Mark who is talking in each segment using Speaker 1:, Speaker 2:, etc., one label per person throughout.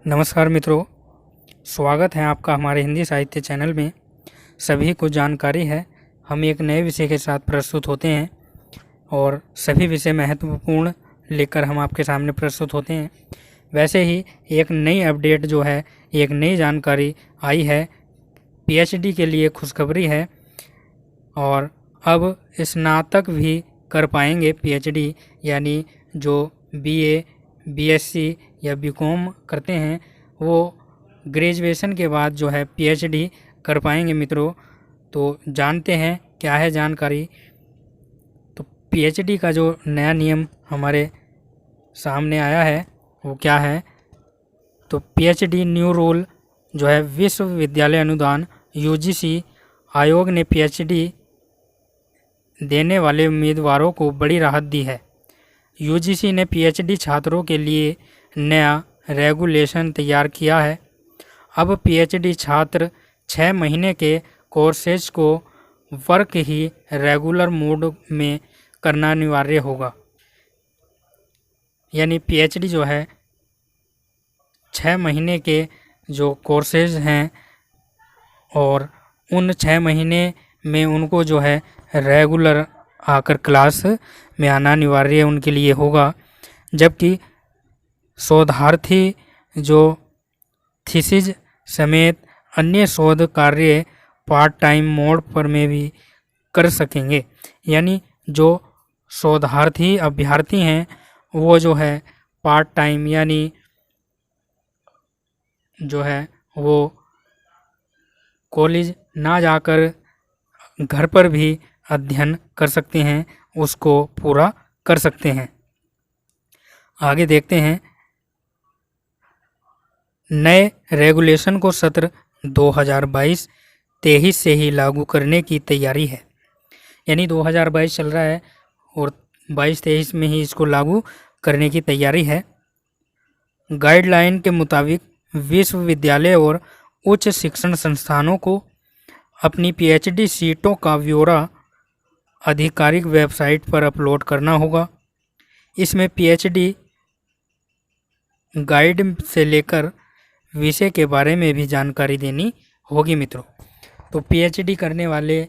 Speaker 1: नमस्कार मित्रों, स्वागत है आपका हमारे हिंदी साहित्य चैनल में। सभी को जानकारी है, हम एक नए विषय के साथ प्रस्तुत होते हैं और सभी विषय महत्वपूर्ण लेकर हम आपके सामने प्रस्तुत होते हैं। वैसे ही एक नई अपडेट जो है, एक नई जानकारी आई है, पीएचडी के लिए खुशखबरी है और अब स्नातक भी कर पाएंगे पीएचडी, यानी जो बीए, बीएससी या बीकॉम करते हैं वो ग्रेजुएशन के बाद जो है पीएचडी कर पाएंगे मित्रों। तो जानते हैं क्या है जानकारी। तो पीएचडी का जो नया नियम हमारे सामने आया है वो क्या है। तो पीएचडी न्यू रूल जो है, विश्वविद्यालय अनुदान यूजीसी आयोग ने पीएचडी देने वाले उम्मीदवारों को बड़ी राहत दी है। यूजीसी ने पीएचडी छात्रों के लिए नया रेगुलेशन तैयार किया है। अब पीएचडी छात्र 6 महीने के कोर्सेज को वर्क ही रेगुलर मोड में करना अनिवार्य होगा। यानी पीएचडी जो है 6 महीने के जो कोर्सेज हैं और उन 6 महीने में उनको जो है रेगुलर आकर क्लास में आना अनिवार्य उनके लिए होगा। जबकि शोधार्थी जो थीसिस समेत अन्य शोध कार्य पार्ट टाइम मोड पर में भी कर सकेंगे। यानी जो शोधार्थी अभ्यर्थी हैं वो जो है पार्ट टाइम यानी जो है वो कॉलेज ना जाकर घर पर भी अध्ययन कर सकते हैं, उसको पूरा कर सकते हैं। आगे देखते हैं, नए रेगुलेशन को सत्र 2022-23 से ही लागू करने की तैयारी है। यानी 2022 चल रहा है और 22-23 में ही इसको लागू करने की तैयारी है। गाइडलाइन के मुताबिक विश्वविद्यालय और उच्च शिक्षण संस्थानों को अपनी पीएचडी सीटों का ब्यौरा आधिकारिक वेबसाइट पर अपलोड करना होगा। इसमें पीएचडी गाइड से लेकर विषय के बारे में भी जानकारी देनी होगी मित्रों। तो पीएचडी करने वाले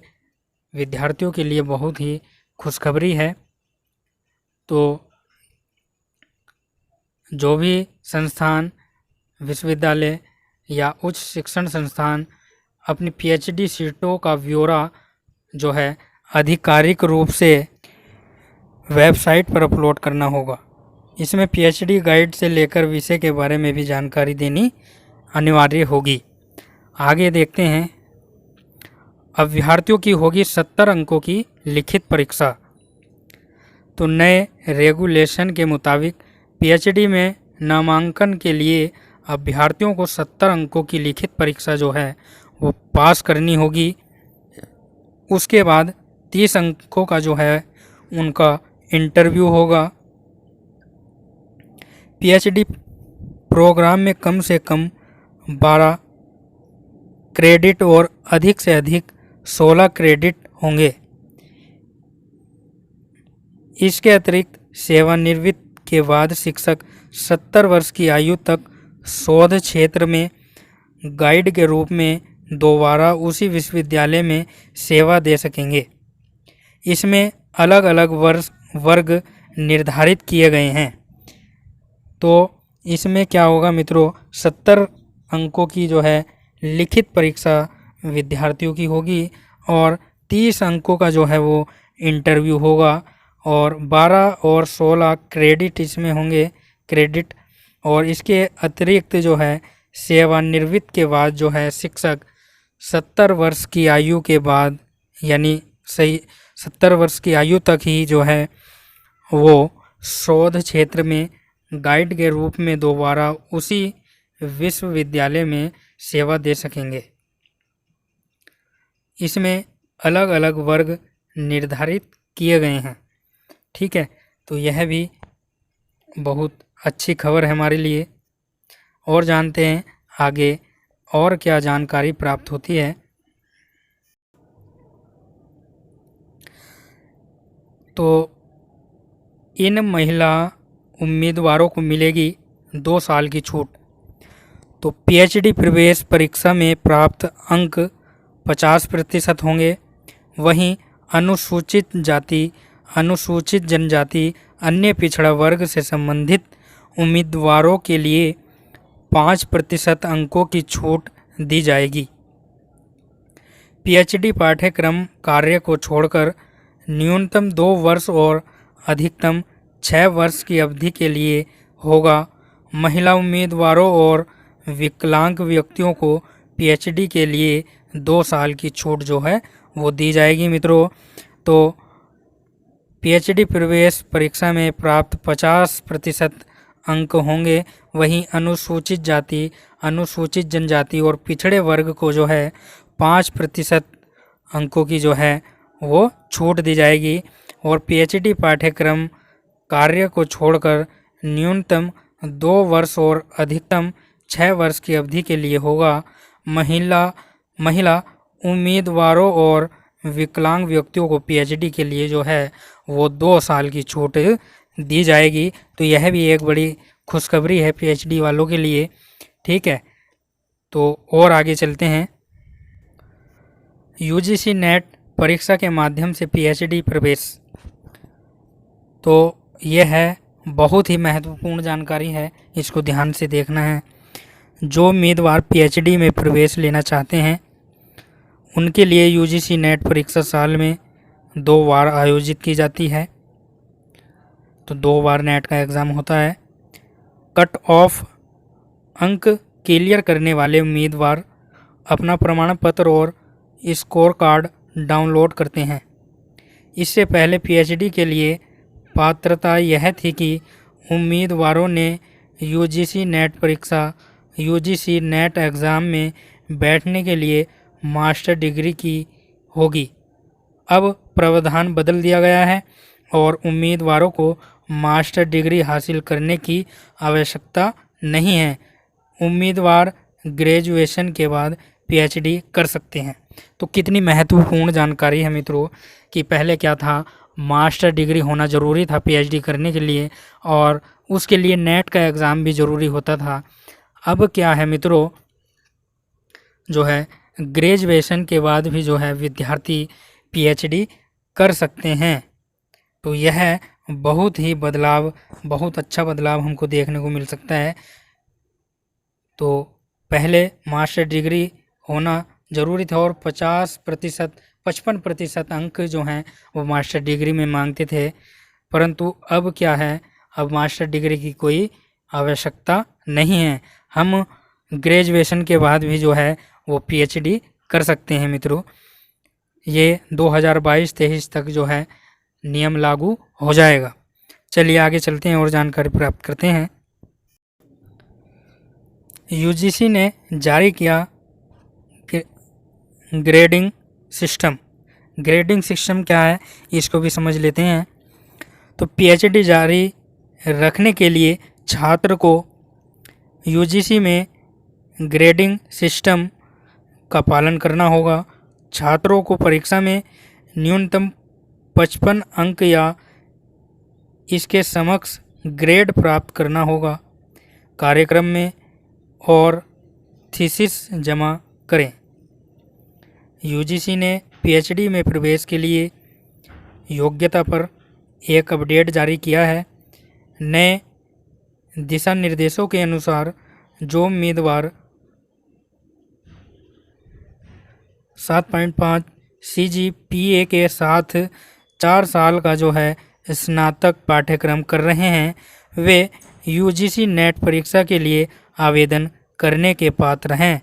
Speaker 1: विद्यार्थियों के लिए बहुत ही खुशखबरी है। तो जो भी संस्थान, विश्वविद्यालय या उच्च शिक्षण संस्थान अपनी पीएचडी सीटों का ब्यौरा जो है आधिकारिक रूप से वेबसाइट पर अपलोड करना होगा। इसमें पीएचडी गाइड से लेकर विषय के बारे में भी जानकारी देनी अनिवार्य होगी। आगे देखते हैं, अभ्यर्थियों की होगी 70 अंकों की लिखित परीक्षा। तो नए रेगुलेशन के मुताबिक पीएचडी में नामांकन के लिए अभ्यर्थियों को 70 अंकों की लिखित परीक्षा जो है वो पास करनी होगी। उसके बाद 30 अंकों का जो है उनका इंटरव्यू होगा। पीएचडी प्रोग्राम में कम से कम 12 क्रेडिट और अधिक से अधिक 16 क्रेडिट होंगे। इसके अतिरिक्त सेवानिवृत्ति के बाद शिक्षक 70 वर्ष की आयु तक शोध क्षेत्र में गाइड के रूप में दोबारा उसी विश्वविद्यालय में सेवा दे सकेंगे। इसमें अलग अलग वर्ग निर्धारित किए गए हैं। तो इसमें क्या होगा मित्रों, 70 अंकों की जो है लिखित परीक्षा विद्यार्थियों की होगी और 30 अंकों का जो है वो इंटरव्यू होगा और 12 और 16 क्रेडिट इसमें होंगे क्रेडिट। और इसके अतिरिक्त जो है सेवानिवृत्ति के बाद जो है शिक्षक 70 वर्ष की आयु के बाद, यानी 70 वर्ष की आयु तक ही जो है वो शोध क्षेत्र में गाइड के रूप में दोबारा उसी विश्वविद्यालय में सेवा दे सकेंगे। इसमें अलग अलग वर्ग निर्धारित किए गए हैं। ठीक है, तो यह भी बहुत अच्छी खबर है हमारे लिए। और जानते हैं आगे और क्या जानकारी प्राप्त होती है। तो इन महिला उम्मीदवारों को मिलेगी 2 साल की छूट। तो पीएचडी प्रवेश परीक्षा में प्राप्त अंक 50% होंगे। वहीं अनुसूचित जाति, अनुसूचित जनजाति, अन्य पिछड़ा वर्ग से संबंधित उम्मीदवारों के लिए 5% अंकों की छूट दी जाएगी। पीएचडी पाठ्यक्रम कार्य को छोड़कर न्यूनतम 2 वर्ष और अधिकतम 6 वर्ष की अवधि के लिए होगा। महिला उम्मीदवारों और विकलांग व्यक्तियों को पीएचडी के लिए 2 साल की छूट जो है वो दी जाएगी मित्रों। तो पीएचडी प्रवेश परीक्षा में प्राप्त 50% अंक होंगे। वहीं अनुसूचित जाति, अनुसूचित जनजाति और पिछड़े वर्ग को जो है 5% अंकों की जो है वो छूट दी जाएगी। और पीएचडी पाठ्यक्रम कार्य को छोड़कर न्यूनतम 2 वर्ष और अधिकतम 6 वर्ष की अवधि के लिए होगा। महिला उम्मीदवारों और विकलांग व्यक्तियों को पीएचडी के लिए जो है वो 2 साल की छूट दी जाएगी। तो यह भी एक बड़ी खुशखबरी है पीएचडी वालों के लिए। ठीक है, तो और आगे चलते हैं। यूजीसी नेट परीक्षा के माध्यम से पीएचडी प्रवेश, तो यह है बहुत ही महत्वपूर्ण जानकारी है, इसको ध्यान से देखना है। जो उम्मीदवार पीएचडी में प्रवेश लेना चाहते हैं उनके लिए यूजीसी नेट परीक्षा साल में 2 बार आयोजित की जाती है। तो 2 बार नेट का एग्ज़ाम होता है। कट ऑफ अंक क्लियर करने वाले उम्मीदवार अपना प्रमाण पत्र और स्कोर कार्ड डाउनलोड करते हैं। इससे पहले पीएचडी के लिए पात्रता यह थी कि उम्मीदवारों ने यूजीसी नेट परीक्षा, यूजीसी नेट एग्ज़ाम में बैठने के लिए मास्टर डिग्री की होगी। अब प्रावधान बदल दिया गया है और उम्मीदवारों को मास्टर डिग्री हासिल करने की आवश्यकता नहीं है। उम्मीदवार ग्रेजुएशन के बाद पीएचडी कर सकते हैं। तो कितनी महत्वपूर्ण जानकारी है मित्रों कि पहले क्या था, मास्टर डिग्री होना ज़रूरी था पीएचडी करने के लिए और उसके लिए नेट का एग्ज़ाम भी ज़रूरी होता था। अब क्या है मित्रों, जो है ग्रेजुएशन के बाद भी जो है विद्यार्थी पीएचडी कर सकते हैं। तो यह बहुत ही बदलाव, बहुत अच्छा बदलाव हमको देखने को मिल सकता है। तो पहले मास्टर डिग्री होना ज़रूरी था और 55% अंक जो हैं वो मास्टर डिग्री में मांगते थे, परंतु अब क्या है, अब मास्टर डिग्री की कोई आवश्यकता नहीं है। हम ग्रेजुएशन के बाद भी जो है वो पीएचडी कर सकते हैं मित्रों। ये 2022-23 तक जो है नियम लागू हो जाएगा। चलिए आगे चलते हैं और जानकारी प्राप्त करते हैं। यूजीसी ने जारी किया ग्रेडिंग सिस्टम। ग्रेडिंग सिस्टम क्या है इसको भी समझ लेते हैं। तो पीएचडी जारी रखने के लिए छात्र को यूजीसी में ग्रेडिंग सिस्टम का पालन करना होगा। छात्रों को परीक्षा में न्यूनतम 55 अंक या इसके समकक्ष ग्रेड प्राप्त करना होगा। कार्यक्रम में और थीसिस जमा करें। यूजीसी ने पीएचडी में प्रवेश के लिए योग्यता पर एक अपडेट जारी किया है। नए दिशा निर्देशों के अनुसार जो उम्मीदवार 7.5 CGPA के साथ 4 साल का जो है स्नातक पाठ्यक्रम कर रहे हैं वे यूजीसी नेट परीक्षा के लिए आवेदन करने के पात्र हैं।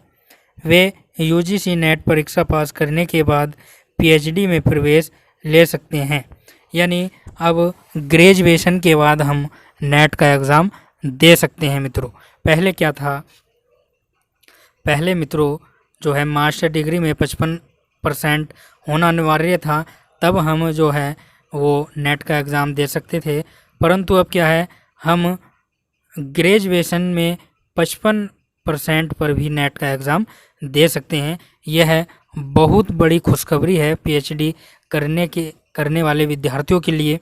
Speaker 1: वे यूजीसी नेट परीक्षा पास करने के बाद पीएचडी में प्रवेश ले सकते हैं। यानी अब ग्रेजुएशन के बाद हम नेट का एग्ज़ाम दे सकते हैं मित्रों। पहले क्या था, पहले मित्रों जो है मास्टर डिग्री में 55% होना अनिवार्य था, तब हम जो है वो नेट का एग्ज़ाम दे सकते थे। परंतु अब क्या है, हम ग्रेजुएशन में 55% पर भी नेट का एग्ज़ाम दे सकते हैं। यह बहुत बड़ी खुशखबरी है पीएचडी करने वाले विद्यार्थियों के लिए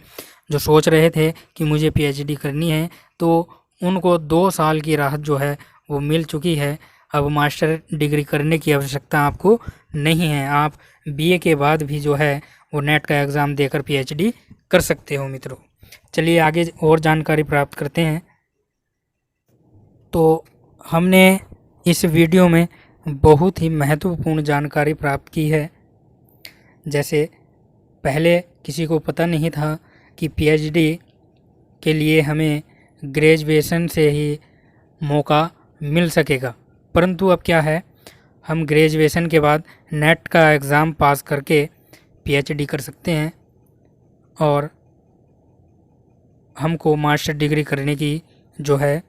Speaker 1: जो सोच रहे थे कि मुझे पीएचडी करनी है, तो उनको 2 साल की राहत जो है वो मिल चुकी है। अब मास्टर डिग्री करने की आवश्यकता आपको नहीं है। आप बीए के बाद भी जो है वो नेट का एग्ज़ाम देकर पीएचडी कर सकते हो मित्रों। चलिए आगे और जानकारी प्राप्त करते हैं। तो हमने इस वीडियो में बहुत ही महत्वपूर्ण जानकारी प्राप्त की है। जैसे पहले किसी को पता नहीं था कि पीएचडी के लिए हमें ग्रेजुएशन से ही मौका मिल सकेगा, परंतु अब क्या है, हम ग्रेजुएशन के बाद नेट का एग्ज़ाम पास करके पीएचडी कर सकते हैं और हमको मास्टर डिग्री करने की जो है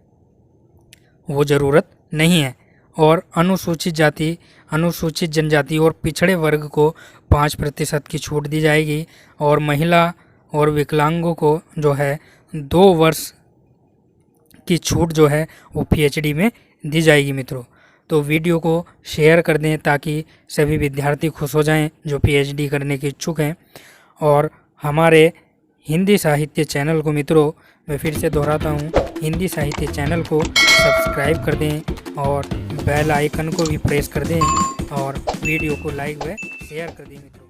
Speaker 1: वो ज़रूरत नहीं है। और अनुसूचित जाति, अनुसूचित जनजाति और पिछड़े वर्ग को 5% की छूट दी जाएगी और महिला और विकलांगों को जो है 2 वर्ष की छूट जो है वो पीएचडी में दी जाएगी मित्रों। तो वीडियो को शेयर कर दें ताकि सभी विद्यार्थी खुश हो जाएं जो पीएचडी करने के इच्छुक हैं। और हमारे हिंदी साहित्य चैनल को मित्रों मैं फिर से दोहराता हूँ, हिंदी साहित्य चैनल को सब्सक्राइब कर दें और बेल आइकन को भी प्रेस कर दें और वीडियो को लाइक व शेयर कर दें मित्रों।